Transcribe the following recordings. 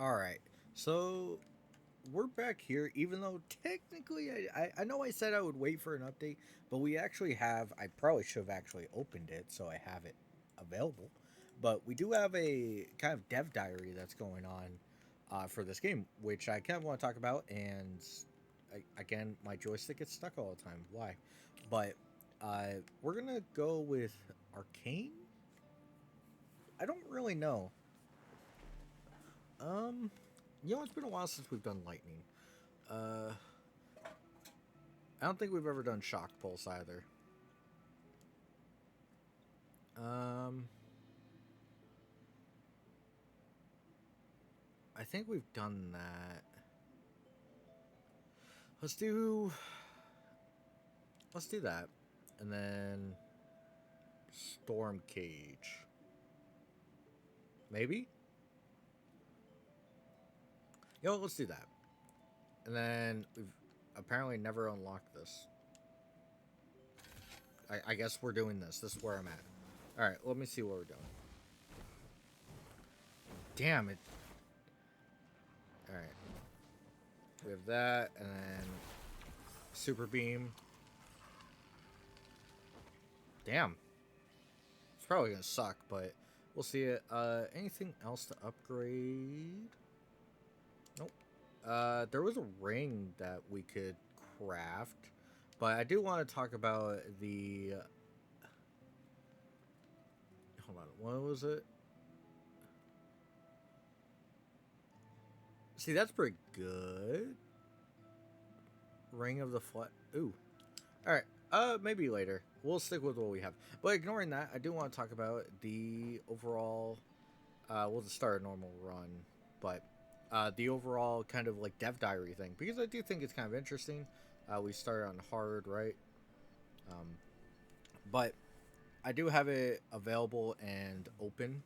Alright, so we're back here, even though technically I know I said I would wait for an update, but we actually have, I probably should have actually opened it so I have it available. But we do have a kind of dev diary that's going on for this game, which I kind of want to talk about. And again, my joystick gets stuck all the time. Why? But we're going to go with Arcane? I don't really know. Um, it's been a while since we've done Lightning. Uh, I don't think we've ever done Shock Pulse either. Um, I think we've done that. Let's do let's do that, and then Storm Cage. Maybe. Let's do that. And then we've apparently never unlocked this. I guess we're doing this. This is where I'm at. All right, let me see what we're doing. Damn it. All right. We have that, and then Super Beam. Damn. It's probably gonna suck, but we'll see it. Anything else to upgrade? Nope. There was a ring that we could craft, but I do want to talk about the. Hold on, what was it? See, that's pretty good. Ring of the Flat. Ooh. All right. Maybe later. We'll stick with what we have. But ignoring that, I do want to talk about the overall. We'll just start a normal run, but the overall kind of like dev diary thing, because I do think it's kind of interesting. We started on hard, right? Um, but I do have it available and open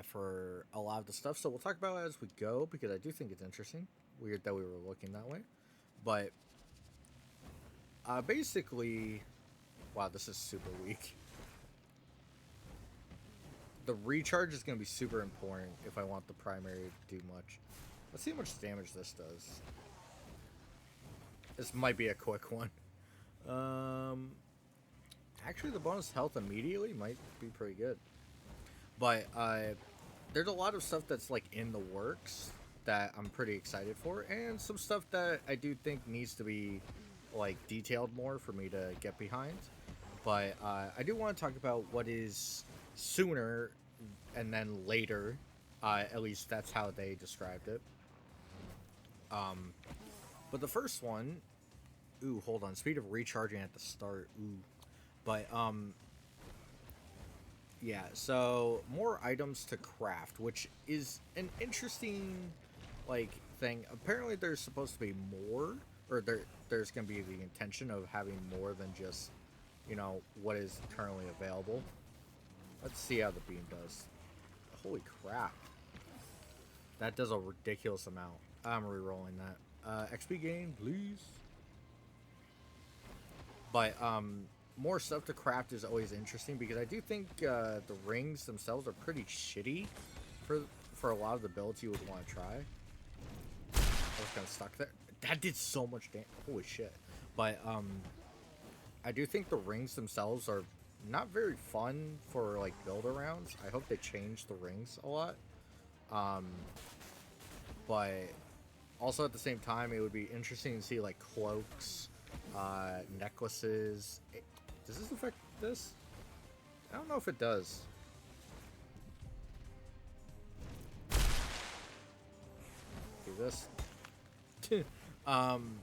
for a lot of the stuff. So we'll talk about it as we go because I do think it's interesting. Weird that we were looking that way, but basically, wow, this is super weak. The recharge is going to be super important if I want the primary to do much. Let's see how much damage this does. This might be a quick one. Um, Actually, the bonus health immediately might be pretty good. But there's a lot of stuff that's like in the works that I'm pretty excited for, and some stuff that I do think needs to be like detailed more for me to get behind. But I do want to talk about what is sooner and then later. At least that's how they described it. Um, but the first one, ooh, hold on, speed of recharging at the start, ooh. But yeah, so more items to craft, which is an interesting like thing. Apparently there's supposed to be more, or there's going to be the intention of having more than just, what is currently available. Let's see how the beam does. Holy crap. That does a ridiculous amount. I'm re-rolling that. XP gain, please. But more stuff to craft is always interesting because I do think the rings themselves are pretty shitty for a lot of the builds you would want to try. I was kind of stuck there. That did so much damage. Holy shit! But I do think the rings themselves are not very fun for like build arounds. I hope they change the rings a lot. Um, but also at the same time, it would be interesting to see like cloaks, necklaces. Does this affect this? I don't know if it does. Do this. um,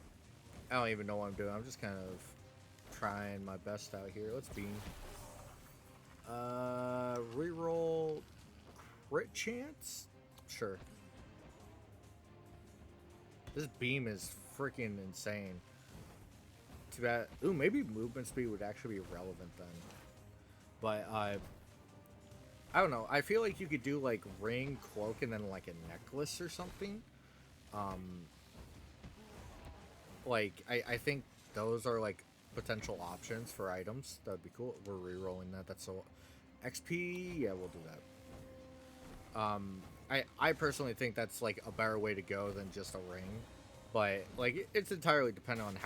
I don't even know what I'm doing. I'm just kind of trying my best out here. Let's beam. Reroll crit chance? Sure. This beam is freaking insane. Too bad. Ooh, maybe movement speed would actually be relevant then. But I don't know. I feel like you could do like ring, cloak, and then like a necklace or something. Um, I think those are like potential options for items. That'd be cool. We're re-rolling that. That's so XP. Yeah, we'll do that. I personally think that's like a better way to go than just a ring, but like it's entirely dependent on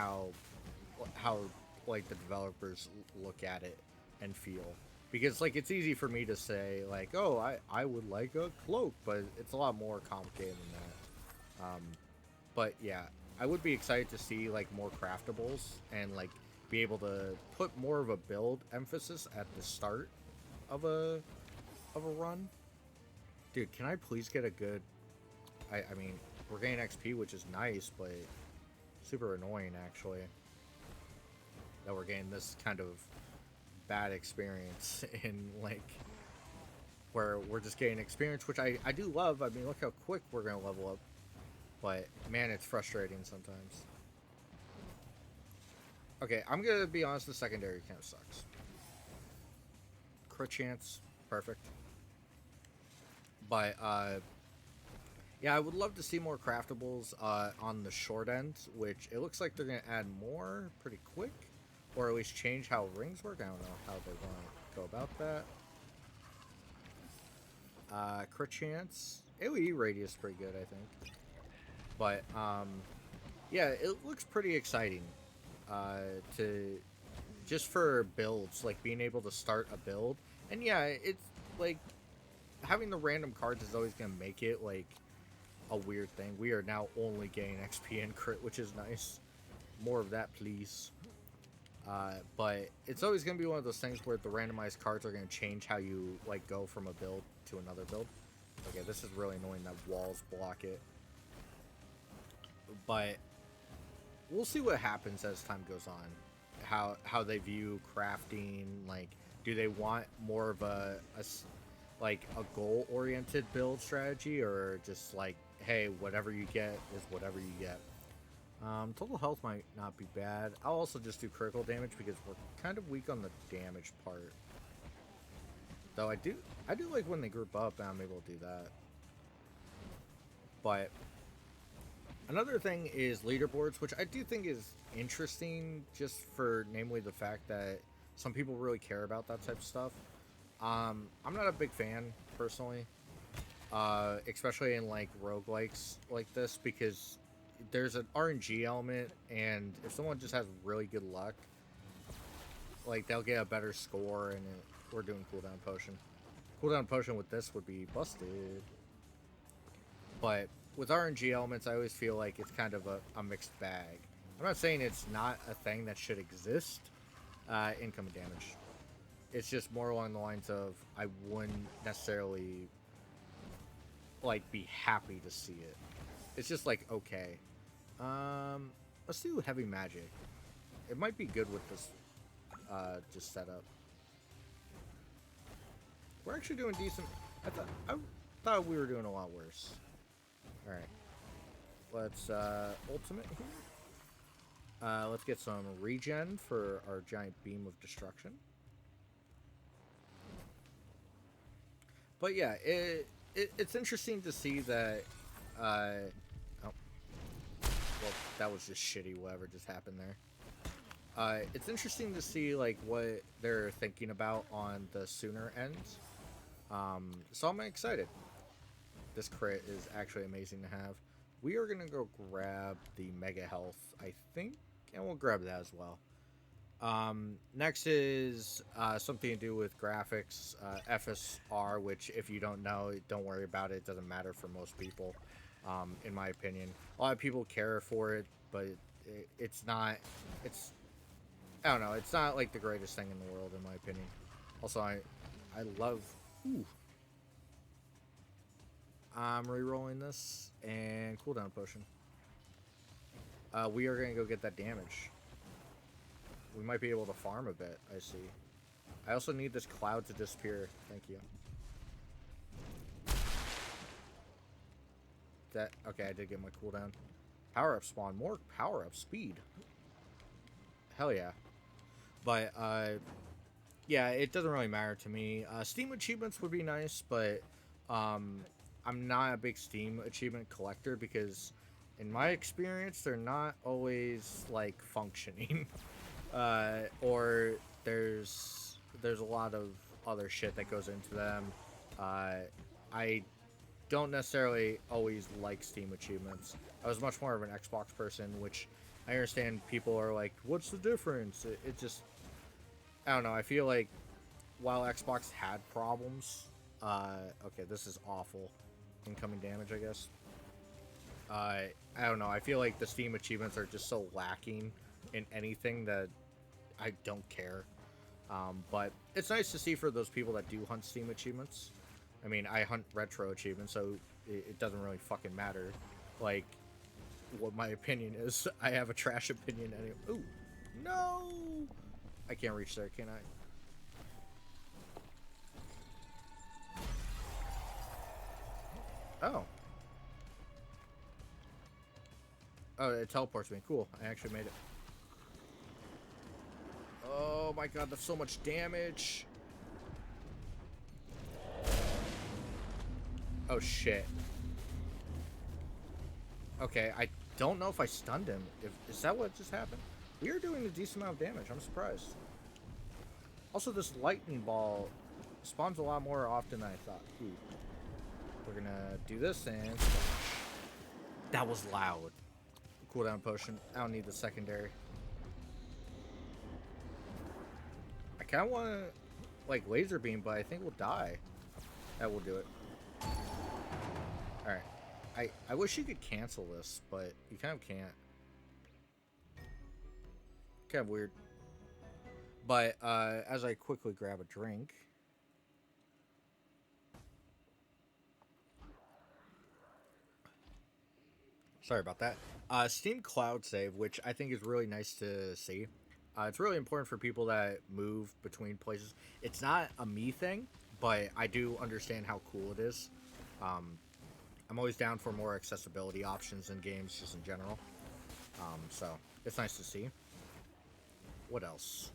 how like the developers look at it and feel, because like it's easy for me to say like, oh, I would like a cloak, but it's a lot more complicated than that. But yeah, I would be excited to see like more craftables and like be able to put more of a build emphasis at the start of a run. Dude, can I please get a good? I mean, we're getting XP, which is nice, but super annoying actually that we're getting this kind of bad experience in like where we're just getting experience, which I do love. I mean, look how quick we're gonna level up, but man, it's frustrating sometimes. Okay, I'm gonna be honest. The secondary kind of sucks. Crit chance, perfect. But yeah, I would love to see more craftables on the short end, which it looks like they're gonna add more pretty quick, or at least change how rings work. I don't know how they want to go about that. Crit chance, AoE radius pretty good, I think. But yeah, it looks pretty exciting. To just for builds, like being able to start a build, and yeah, it's like having the random cards is always gonna make it like a weird thing. We are now only getting XP and crit, which is nice. More of that, please. But it's always gonna be one of those things where the randomized cards are gonna change how you like go from a build to another build. Okay, this is really annoying that walls block it. But we'll see what happens as time goes on. How they view crafting, like do they want more of like a goal oriented build strategy, or just like, hey, whatever you get is whatever you get. Total health might not be bad. I'll also just do critical damage because we're kind of weak on the damage part. Though I do like when they group up and I'm able to do that. But another thing is leaderboards, which I do think is interesting, just for namely the fact that some people really care about that type of stuff. I'm not a big fan personally, especially in like roguelikes like this, because there's an RNG element, and if someone just has really good luck, like they'll get a better score. And we're doing cooldown potion. Cooldown potion with this would be busted. But with RNG elements, I always feel like it's kind of a mixed bag. I'm not saying it's not a thing that should exist. Incoming damage. It's just more along the lines of I wouldn't necessarily like be happy to see it. It's just like okay. Let's do heavy magic. It might be good with this just setup. We're actually doing decent. I thought we were doing a lot worse. All right. Let's ultimate here. Let's get some regen for our giant beam of destruction. But yeah, it's interesting to see that. Oh, well, that was just shitty. Whatever just happened there. It's interesting to see like what they're thinking about on the sooner end. So I'm excited. This crit is actually amazing to have. We are gonna go grab the mega health, I think, and we'll grab that as well. Next is something to do with graphics, FSR, which if you don't know, don't worry about it. It doesn't matter for most people, in my opinion. A lot of people care for it, but it's not. I don't know. It's not like the greatest thing in the world, in my opinion. Also, I love. Ooh. I'm re-rolling this and cooldown potion. We are gonna go get that damage. We might be able to farm a bit, I see. I also need this cloud to disappear. Thank you. Okay, I did get my cooldown. Power up spawn. More power up speed. Hell yeah. But, yeah, it doesn't really matter to me. Steam achievements would be nice, but, I'm not a big Steam achievement collector because, in my experience, they're not always, like, functioning. Or there's a lot of other shit that goes into them. I don't necessarily always like Steam achievements. I was much more of an Xbox person, which I understand people are like, what's the difference? It just, I don't know. I feel like while Xbox had problems, okay, this is awful. Incoming damage, I guess. I don't know. I feel like the Steam achievements are just so lacking in anything that I don't care. But it's nice to see for those people that do hunt Steam achievements. I mean, I hunt retro achievements, so it doesn't really fucking matter. Like, what my opinion is. I have a trash opinion anyway. Ooh, no! I can't reach there, can I? Oh. Oh, it teleports me. Cool. I actually made it. Oh my god, that's so much damage. Oh shit. Okay, I don't know if I stunned him. Is that what just happened? We are doing a decent amount of damage. I'm surprised. Also, this lightning ball spawns a lot more often than I thought. Ooh. We're gonna do this and... That was loud. Cooldown potion. I don't need the secondary. I kind of want to, like, laser beam, but I think we'll die. That will do it. Alright. I wish you could cancel this, but you kind of can't. Kind of weird. But, as I quickly grab a drink... Sorry about that. Steam Cloud Save, which I think is really nice to see. It's really important for people that move between places. It's not a me thing, but I do understand how cool it is. I'm always down for more accessibility options in games, just in general. So, it's nice to see. What else?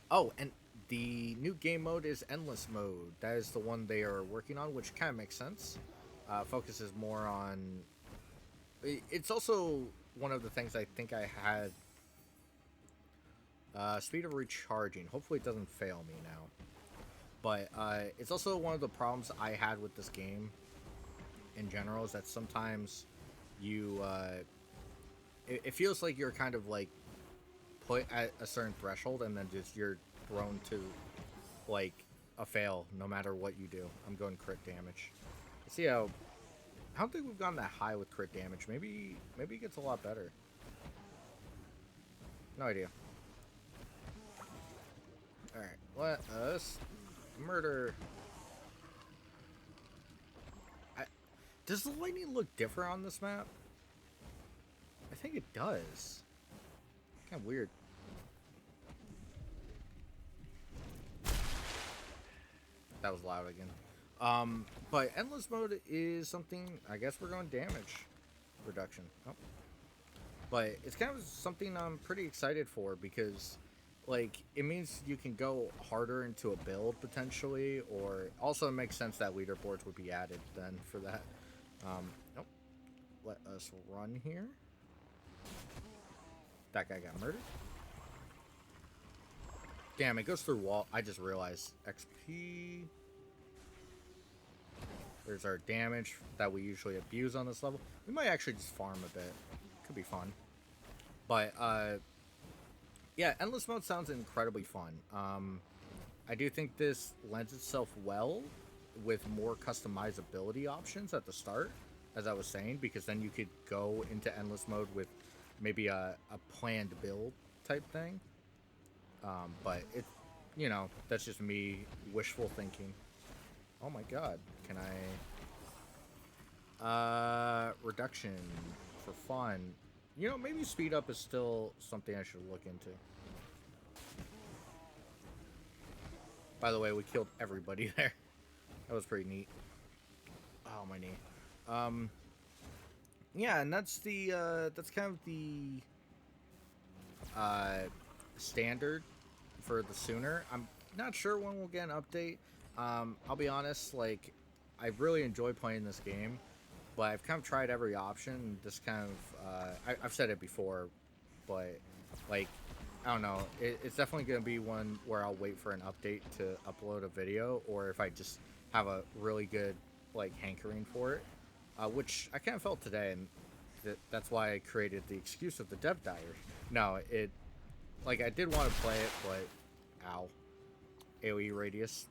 Oh, and the new game mode is Endless Mode. That is the one they are working on, which kind of makes sense. Focuses more on... It's also one of the things I think I had. Speed of recharging. Hopefully it doesn't fail me now. But it's also one of the problems I had with this game in general is that sometimes you... it feels like you're kind of like put at a certain threshold and then just you're thrown to like a fail no matter what you do. I'm going crit damage. Let's see how... I don't think we've gone that high with crit damage. Maybe it gets a lot better. No idea. Alright, let us murder. Does the lightning look different on this map? I think it does. Kind of weird. That was loud again. But Endless Mode is something, I guess we're going damage reduction. Oh. But it's kind of something I'm pretty excited for because, like, it means you can go harder into a build potentially, or also it makes sense that leaderboards would be added then for that. Nope. Let us run here. That guy got murdered. Damn, it goes through wall. I just realized. XP. There's our damage that we usually abuse on this level. We might actually just farm a bit. Could be fun. But, yeah, Endless Mode sounds incredibly fun. I do think this lends itself well with more customizability options at the start, as I was saying, because then you could go into Endless Mode with maybe a planned build type thing. But it, you know, that's just me wishful thinking. Oh my god, can I... reduction for fun. You know, maybe speed up is still something I should look into. By the way, we killed everybody there. That was pretty neat. Oh, my knee. Yeah, and that's the, that's kind of the, standard for the Sooner. I'm not sure when we'll get an update. I'll be honest, like, I really enjoy playing this game, but I've kind of tried every option. This kind of, I've said it before, but, like, I don't know. It's definitely going to be one where I'll wait for an update to upload a video, or if I just have a really good, like, hankering for it. which I kind of felt today, and that's why I created the excuse of the Dev Diary. No, like I did want to play it, but ow, AOE radius.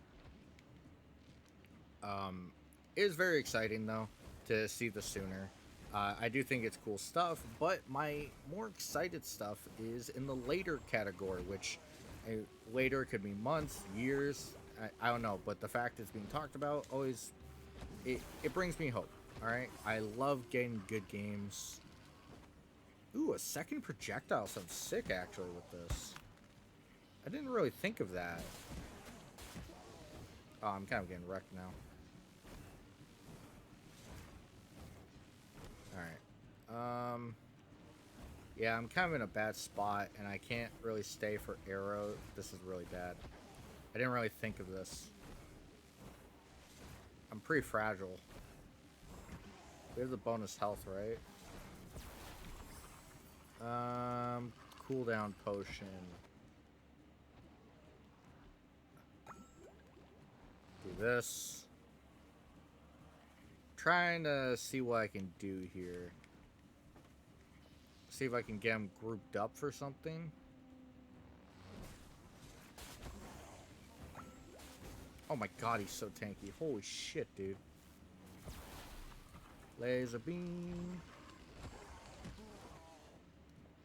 It is very exciting though to see the sooner. I do think it's cool stuff, but my more excited stuff is in the later category, which later could be months, years. I don't know, but the fact it's being talked about always it brings me hope. All right, I love getting good games. Ooh, a second projectile sounds sick actually with this. I didn't really think of that. Oh, I'm kind of getting wrecked now. Alright. Yeah, I'm kind of in a bad spot, and I can't really stay for arrow. This is really bad. I didn't really think of this. I'm pretty fragile. We have the bonus health, right? Cooldown potion. Do this. Trying to see what I can do here. See if I can get them grouped up for something. Oh my god, he's so tanky. Holy shit, dude. Laser beam.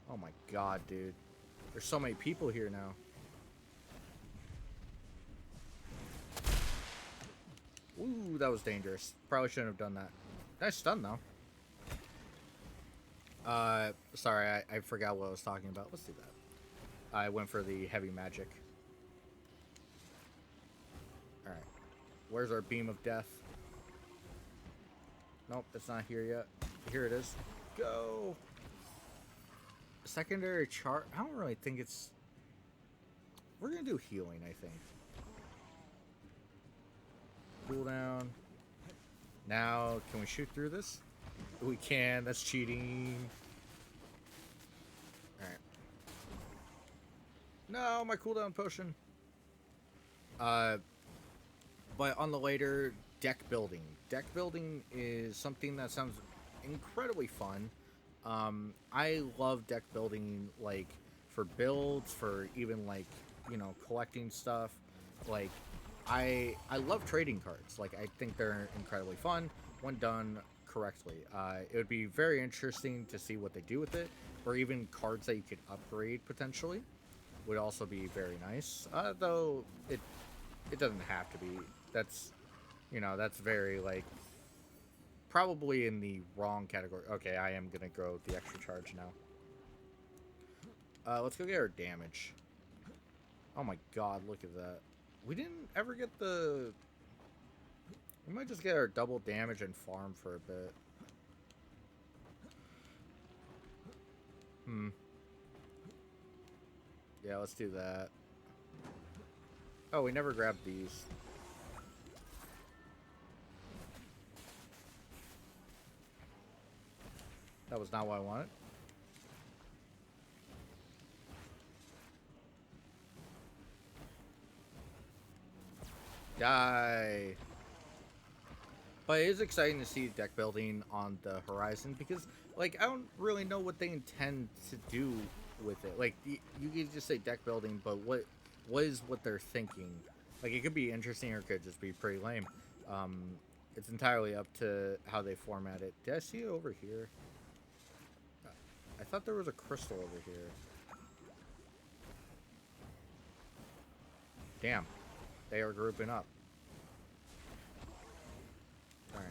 Oh my god, dude. There's so many people here now. Ooh, that was dangerous. Probably shouldn't have done that. Nice stun, though. Sorry, I forgot what I was talking about. Let's do that. I went for the heavy magic. Alright. Where's our beam of death? Nope, it's not here yet. Here it is. Go! Secondary chart. I don't really think it's... We're gonna do healing, I think. Cooldown. Now, can we shoot through this? We can. That's cheating. Alright. No, my cooldown potion. But on the later, deck building. Deck building is something that sounds incredibly fun. I love deck building, like, for builds, for even, like, you know, collecting stuff. Like, I love trading cards. Like, I think they're incredibly fun when done correctly. It would be very interesting to see what they do with it, or even cards that you could upgrade potentially would also be very nice. Though it doesn't have to be. That's, you know, that's very, like, probably in the wrong category. Okay, I am gonna go the extra charge now. Let's go get our damage. Oh my god, look at that. We didn't ever get the... We might just get our double damage and farm for a bit. Yeah, let's do that. Oh, we never grabbed these. That was not what I wanted. Die. But it is exciting to see deck building on the horizon because, like, I don't really know what they intend to do with it. Like, you can just say deck building, but what is what they're thinking? Like, it could be interesting or it could just be pretty lame. It's entirely up to how they format it. Did I see it over here? I thought there was a crystal over here. Damn. They are grouping up. Alright.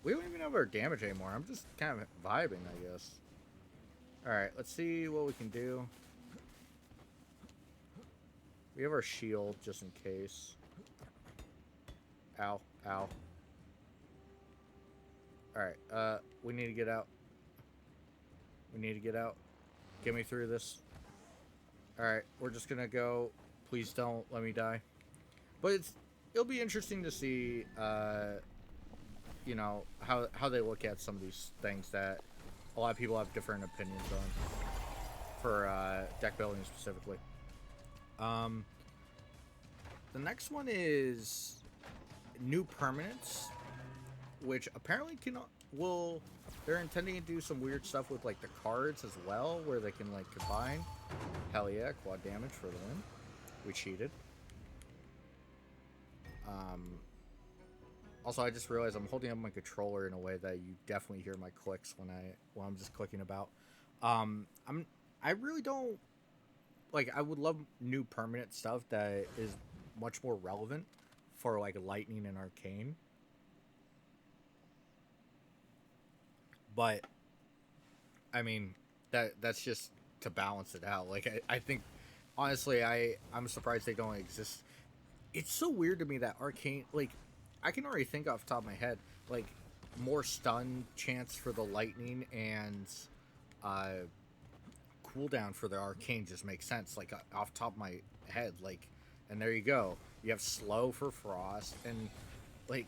We don't even have our damage anymore. I'm just kind of vibing, I guess. Alright, let's see what we can do. We have our shield, just in case. Ow, ow. Alright, we need to get out. We need to get out. Get me through this. Alright, we're just gonna go. Please don't let me die. But it'll be interesting to see, you know, how they look at some of these things that a lot of people have different opinions on. For deck building specifically. The next one is new permanents. which apparently can will they're intending to do some weird stuff with like the cards as well, where they can like combine. Hell yeah, quad damage for the win. We cheated. Also, I just realized I'm holding up my controller in a way that you definitely hear my clicks when I'm just clicking about. I really don't like. I would love new permanent stuff that is much more relevant for like lightning and arcane. But I mean, that's just to balance it out. Like I think honestly, I'm surprised they don't exist. It's so weird to me that arcane, like, I can already think off the top of my head, like, more stun chance for the lightning and uh cooldown for the arcane just makes sense. Like off the top of my head, like, and there you go. You have slow for frost, and like,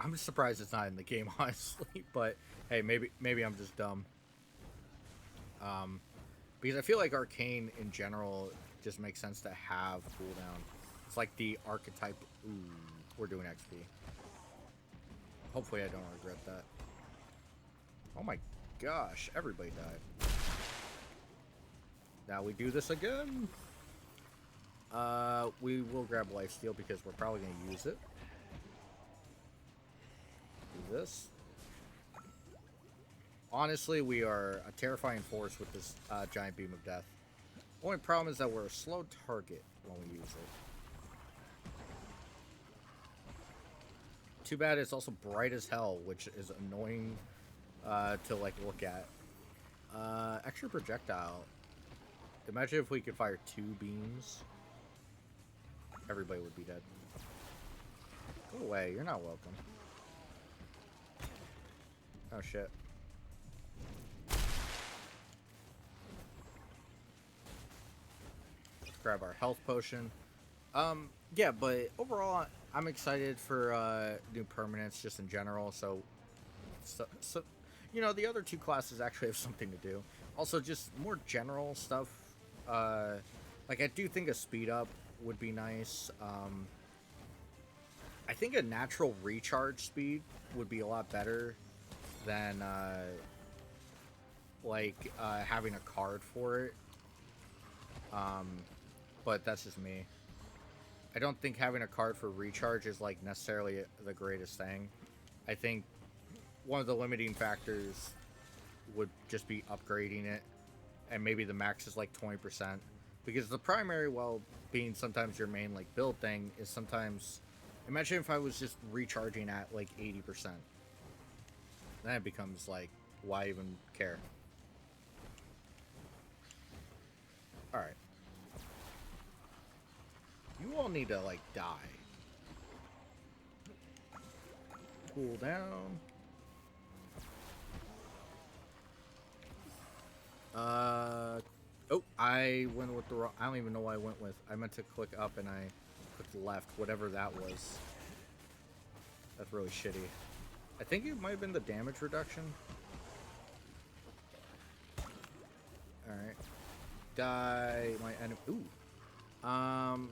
I'm surprised it's not in the game honestly. But hey, maybe I'm just dumb. Um, because I feel like arcane in general just makes sense to have cooldown. It's like the archetype. Ooh, we're doing XP. Hopefully I don't regret that. Oh my gosh, everybody died. Now we do this again. We will grab lifesteal because we're probably going to use it. Do this. Honestly, we are a terrifying force with this giant beam of death. Only problem is that we're a slow target when we use it. Too bad it's also bright as hell, which is annoying to like look at. Extra projectile. Imagine if we could fire 2 beams. Everybody would be dead. Go away, you're not welcome. Oh shit. Let's grab our health potion. Yeah, but overall, I'm excited for new permanents just in general. So, you know, the other 2 classes actually have something to do. Also, just more general stuff. Like I do think a speed up would be nice. I think a natural recharge speed would be a lot better than having a card for it. But that's just me. I don't think having a card for recharge is like necessarily the greatest thing. I think one of the limiting factors would just be upgrading it, and maybe the max is like 20%. Because the primary, while being sometimes your main like build thing, is sometimes. Imagine if I was just recharging at like 80%. Then it becomes like, why even care? Alright. You all need to like die. Cool down. Oh, I went with the wrong. I don't even know what I went with. I meant to click up and I clicked left, whatever that was. That's really shitty. I think it might have been the damage reduction. Alright. Die my enemy. Ooh.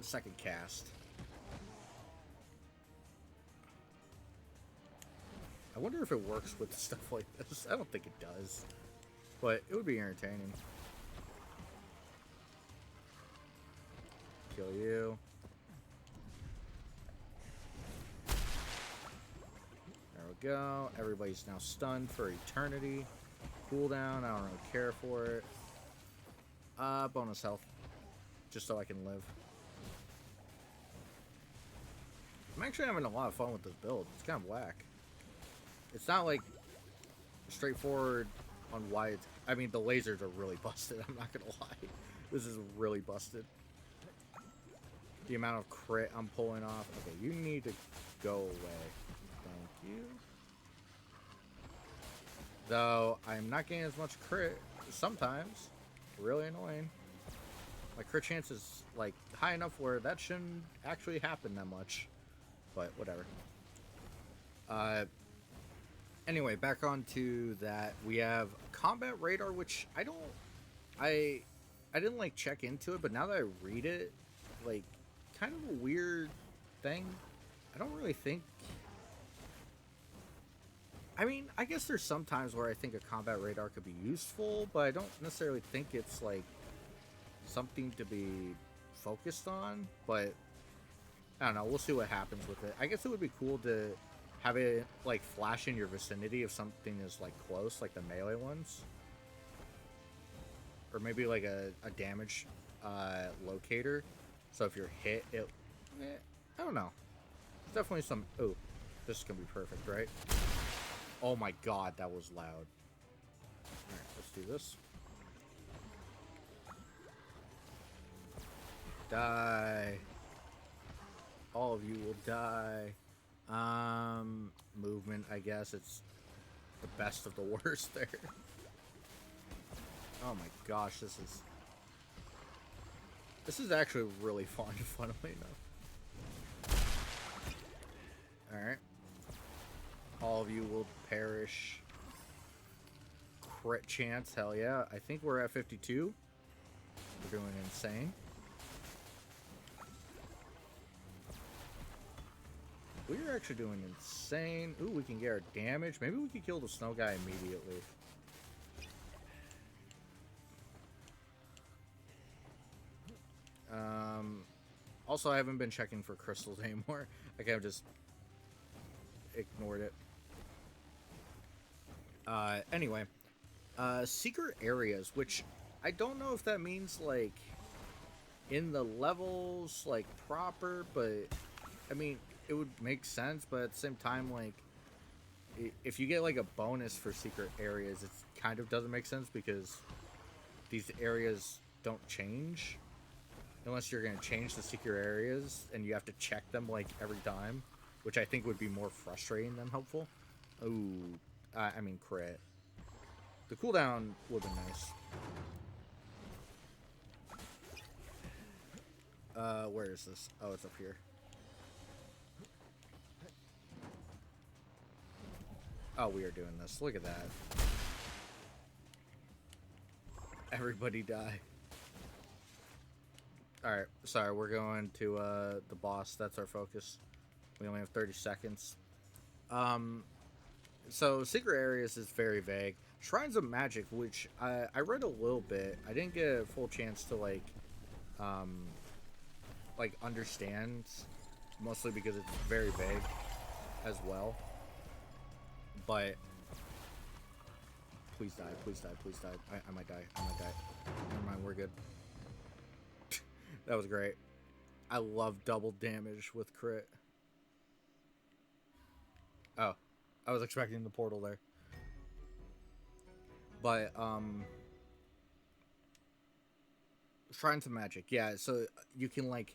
Second cast. I wonder if it works with stuff like this. I don't think it does. But it would be entertaining. Kill you. There we go. Everybody's now stunned for eternity. Cooldown. I don't really care for it. Bonus health. Just so I can live. I'm actually having a lot of fun with this build. It's kind of whack. It's not like straightforward on why it's... I mean, the lasers are really busted. I'm not gonna lie. This is really busted. The amount of crit I'm pulling off. Okay, you need to go away. Thank you. Though, I'm not getting as much crit sometimes. Really annoying. My crit chance is, like, high enough where that shouldn't actually happen that much. But, whatever. Anyway, back on to that. We have combat radar, which I didn't, like, check into it, but now that I read it, like, kind of a weird thing. I don't really think... I mean, I guess there's some times where I think a combat radar could be useful, but I don't necessarily think it's like something to be focused on. But I don't know. We'll see what happens with it. I guess it would be cool to have it like flash in your vicinity if something is like close, like the melee ones, or maybe like a damage locator. So if you're hit, I don't know. There's definitely some. Oh, this is gonna be perfect, right? Oh my god, that was loud. Alright, let's do this. Die. All of you will die. Movement, I guess it's the best of the worst there. Oh my gosh, this is actually really fun, funnily enough. Alright. All of you will perish. Crit chance, hell yeah. I think we're at 52. We're doing insane. We're actually doing insane. Ooh, we can get our damage. Maybe we could kill the snow guy immediately. Also, I haven't been checking for crystals anymore. I kind of just ignored it. Anyway. Secret areas, which I don't know if that means, like, in the levels, like, proper, but, I mean, it would make sense, but at the same time, like, if you get, like, a bonus for secret areas, it kind of doesn't make sense, because these areas don't change, unless you're going to change the secret areas, and you have to check them, like, every time, which I think would be more frustrating than helpful. Ooh, I mean, crit. The cooldown would be nice. Where is this? Oh, it's up here. Oh, we are doing this. Look at that. Everybody die. Alright, sorry, we're going to the boss. That's our focus. We only have 30 seconds. So secret areas is very vague. Shrines of Magic, which I read a little bit. I didn't get a full chance to like understand, mostly because it's very vague as well. But please die, please die, please die. I might die. I might die. Never mind, we're good. That was great. I love double damage with crit. Oh, I was expecting the portal there. But Shrines of Magic, yeah. So you can like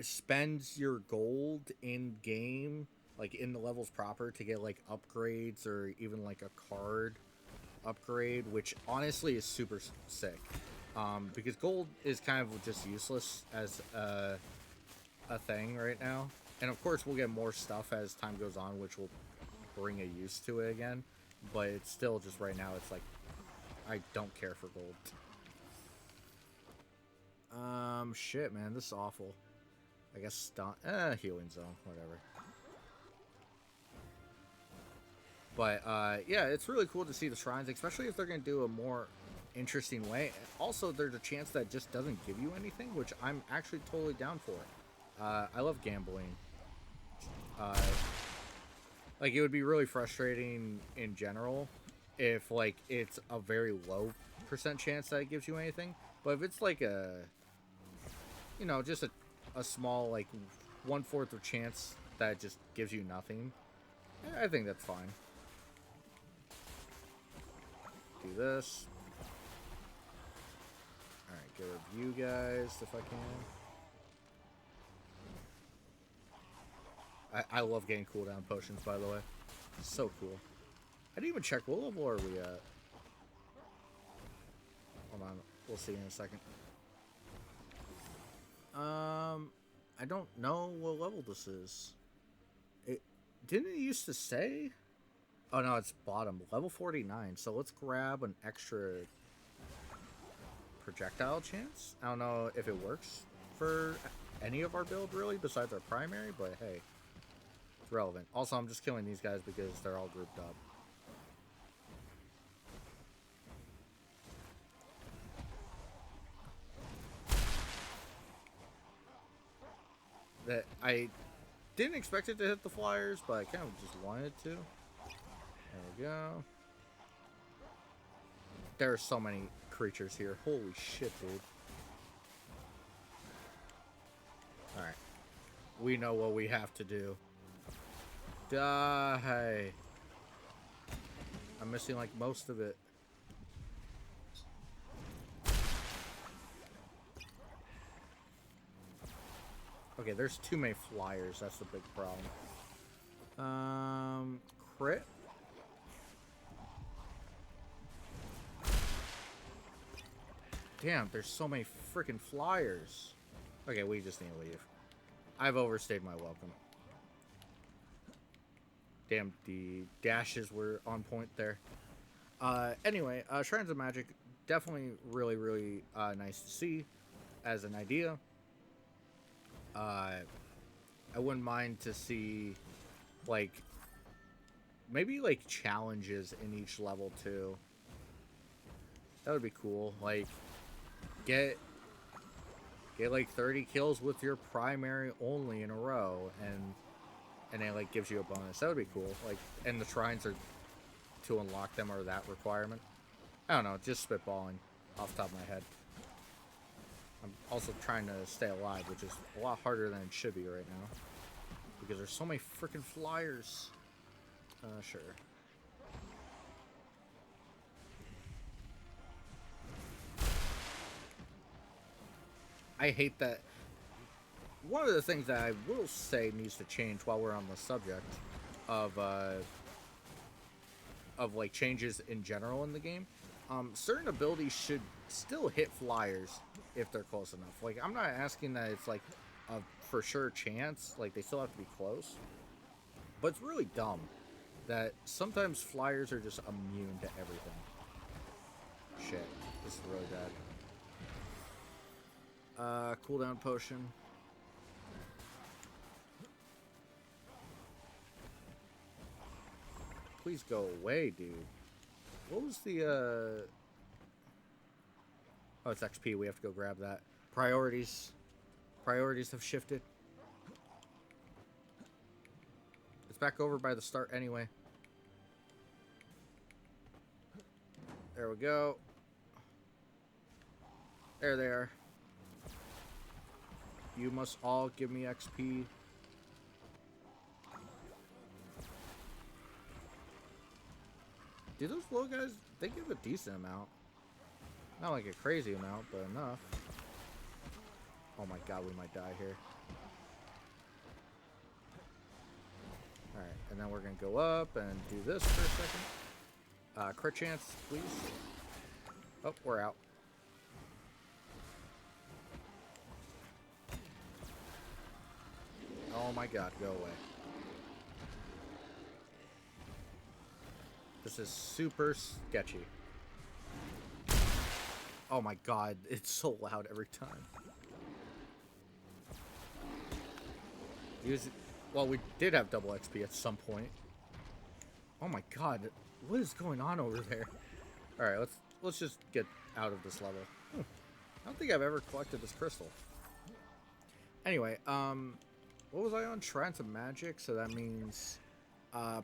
spend your gold in game, like in the levels proper, to get like upgrades or even like a card upgrade, which honestly is super sick. Because gold is kind of just useless as a thing right now, and of course we'll get more stuff as time goes on, which will bring a use to it again. But it's still just right now. It's like I don't care for gold. Shit, man, this is awful. I guess stun. Healing zone, whatever. But yeah, it's really cool to see the shrines, especially if they're gonna do a more interesting way. Also, there's a chance that just doesn't give you anything, which I'm actually totally down for. I love gambling. Like, it would be really frustrating in general if, like, it's a very low % chance that it gives you anything. But if it's, like, you know, just a small, like, 1/4 of chance that it just gives you nothing, I think that's fine. Do this. Alright, get rid of you guys if I can. I love getting cooldown potions, by the way. It's so cool. I didn't even check what level are we at. Hold on, we'll see in a second. I don't know what level this is. Didn't it used to say? Oh no, it's bottom, level 49. So let's grab an extra projectile chance. I don't know if it works for any of our build really, besides our primary, but hey. Relevant. Also, I'm just killing these guys because they're all grouped up. that I didn't expect it to hit the flyers, but I kind of just wanted to. There we go. There are so many creatures here. Holy shit, dude. Alright. We know what we have to do. Die. I'm missing like most of it. Okay, there's too many flyers. That's the big problem. Crit? Damn, there's so many freaking flyers. Okay, we just need to leave. I've overstayed my welcome. Damn, the dashes were on point there. Anyway, Shrines of Magic, definitely really, really nice to see as an idea. I wouldn't mind to see, like, maybe, like, challenges in each level, too. That would be cool. Like, get like 30 kills with your primary only in a row, and it like gives you a bonus. That would be cool. Like, and the shrines are to unlock them are that requirement. I don't know, just spitballing off the top of my head. I'm also trying to stay alive, which is a lot harder than it should be right now, because there's so many freaking flyers. Sure. I hate that. One of the things that I will say needs to change while we're on the subject of like changes in general in the game, certain abilities should still hit flyers if they're close enough. Like, I'm not asking that it's like a for sure chance, like they still have to be close, but it's really dumb that sometimes flyers are just immune to everything. Shit, this is really bad. Cooldown potion. Please go away, dude. What was the, Oh, it's XP. We have to go grab that. Priorities. Priorities have shifted. It's back over by the start anyway. There we go. There they are. You must all give me XP. Do those little guys, they give a decent amount. Not like a crazy amount, but enough. Oh my god, we might die here. Alright, and then we're going to go up and do this for a second. Crit chance, please. Oh, we're out. Oh my god, go away. This is super sketchy. Oh my god, it's so loud every time. Well, we did have double XP at some point. Oh my god, what is going on over there? Alright, let's just get out of this level. I don't think I've ever collected this crystal. Anyway, what was I on? Shrines of Magic, so that means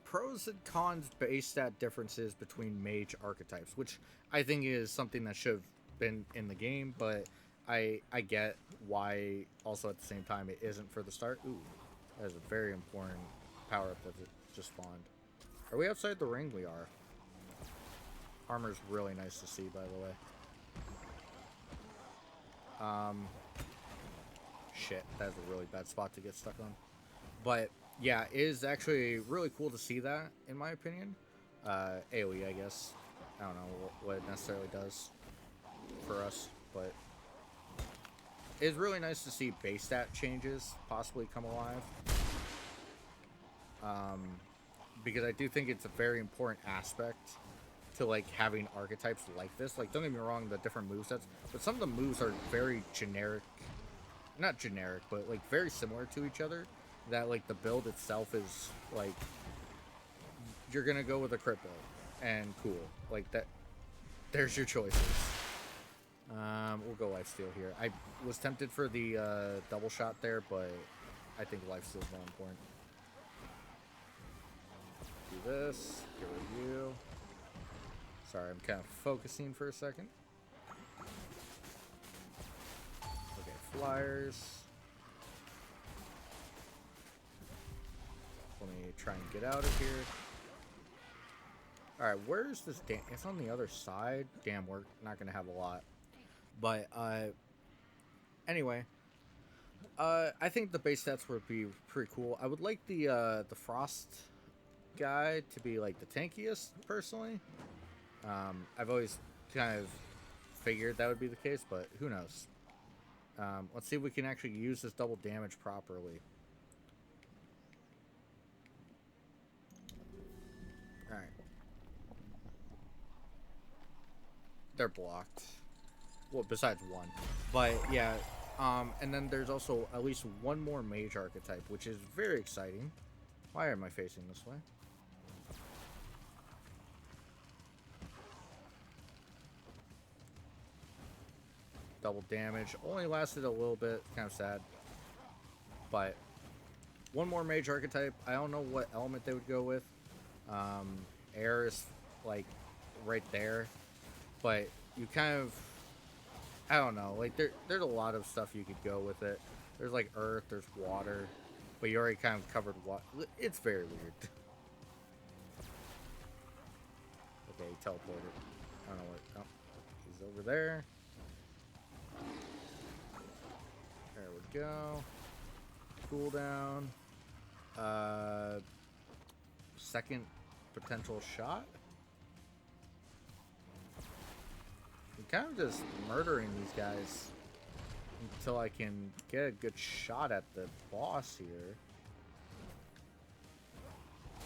pros and cons base stat differences between mage archetypes, which I think is something that should have been in the game, but I get why also at the same time it isn't for the start. Ooh, that is a very important power-up that just spawned. Are we outside the ring? We are. Armor's really nice to see, by the way. Shit, that's a really bad spot to get stuck on. But yeah, it is actually really cool to see that, in my opinion. AoE, I guess. I don't know what it necessarily does for us, but it's really nice to see base stat changes possibly come alive. Because I do think it's a very important aspect to like having archetypes like this. Like, don't get me wrong, the different movesets, but some of the moves are very generic. Not generic, but like very similar to each other. That like the build itself is like, you're gonna go with a crit build and cool like that. There's your choices. We'll go lifesteal here. I was tempted for the double shot there, but I think lifesteal is more important. Do this. Get rid of you. Sorry, I'm kind of focusing for a second. Okay, flyers. Let me try and get out of here. Alright, where's this? It's on the other side. Damn, we're not going to have a lot. But, anyway. I think the base stats would be pretty cool. I would like the Frost guy to be, like, the tankiest, personally. I've always kind of figured that would be the case, but who knows. Let's see if we can actually use this double damage properly. Alright. They're blocked. Well, besides one. But, yeah. And then there's also at least one more mage archetype, which is very exciting. Why am I facing this way? Double damage. Only lasted a little bit. Kind of sad. But one more mage archetype. I don't know what element they would go with. Air is like right there. But you kind of... I don't know. Like there's a lot of stuff you could go with it. There's like earth. There's water. But you already kind of covered what... It's very weird. Okay, he teleported. I don't know what... Oh, he's over there. There we go. Cooldown. Second potential shot. I'm kind of just murdering these guys until I can get a good shot at the boss here.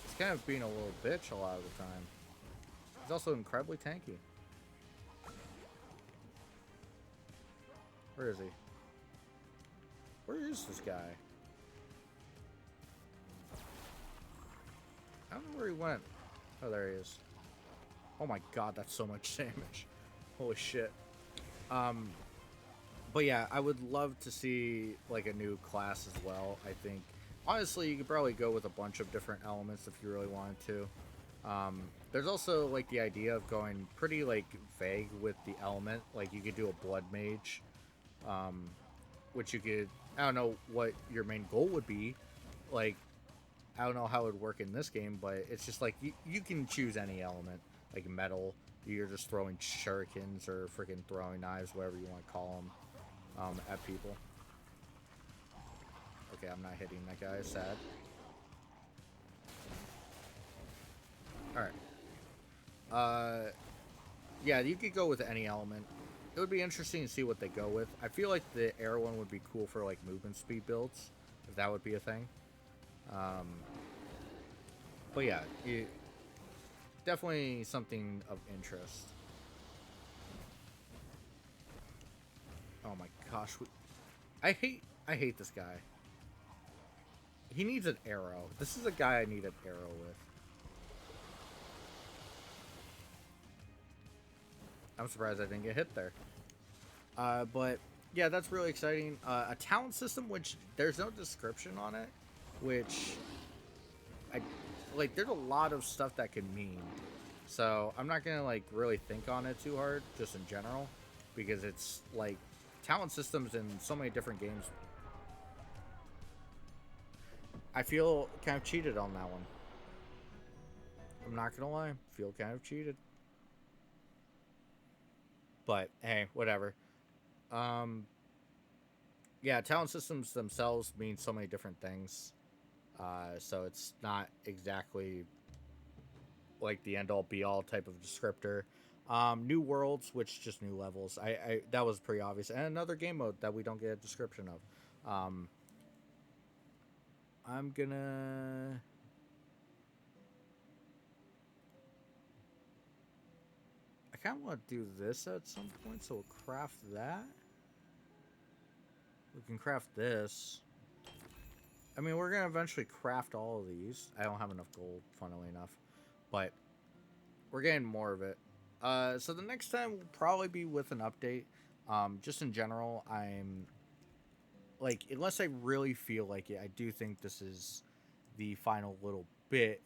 He's kind of being a little bitch a lot of the time. He's also incredibly tanky. Where is he? Where is this guy? I don't know where he went. Oh, there he is. Oh my god, that's so much damage. Holy shit. But yeah, I would love to see like a new class as well, I think. Honestly, you could probably go with a bunch of different elements if you really wanted to. There's also like the idea of going pretty like vague with the element. Like you could do a blood mage. Which you could... I don't know what your main goal would be. Like, I don't know how it would work in this game, but it's just like you can choose any element. Like metal. You're just throwing shurikens or freaking throwing knives, whatever you want to call them, at people. Okay, I'm not hitting that guy. Sad. Alright. Yeah, you could go with any element. It would be interesting to see what they go with. I feel like the air one would be cool for like movement speed builds, if that would be a thing. But yeah, definitely something of interest. Oh my gosh, I hate this guy. He needs an arrow. This is a guy I need an arrow with. I'm surprised I didn't get hit there. But yeah, that's really exciting. A talent system, which there's no description on it, which there's a lot of stuff that could mean. So I'm not gonna like really think on it too hard, just in general, because it's like talent systems in so many different games. I feel kind of cheated on that one. I'm not gonna lie, feel kind of cheated. But hey, whatever. Yeah, talent systems themselves mean so many different things. So it's not exactly like the end all be all type of descriptor. New worlds, which just new levels. I that was pretty obvious. And another game mode that we don't get a description of. I'm gonna... I kind of want to do this at some point, so we'll craft that. We can craft this. I mean, we're going to eventually craft all of these. I don't have enough gold, funnily enough. But we're getting more of it. So the next time will probably be with an update. Just in general, I'm like unless I really feel like it, I do think this is the final little bit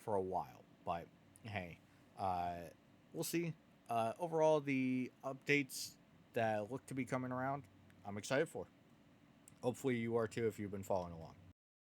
for a while. But hey, uh, we'll see. Overall, the updates that look to be coming around, I'm excited for. Hopefully, you are too if you've been following along.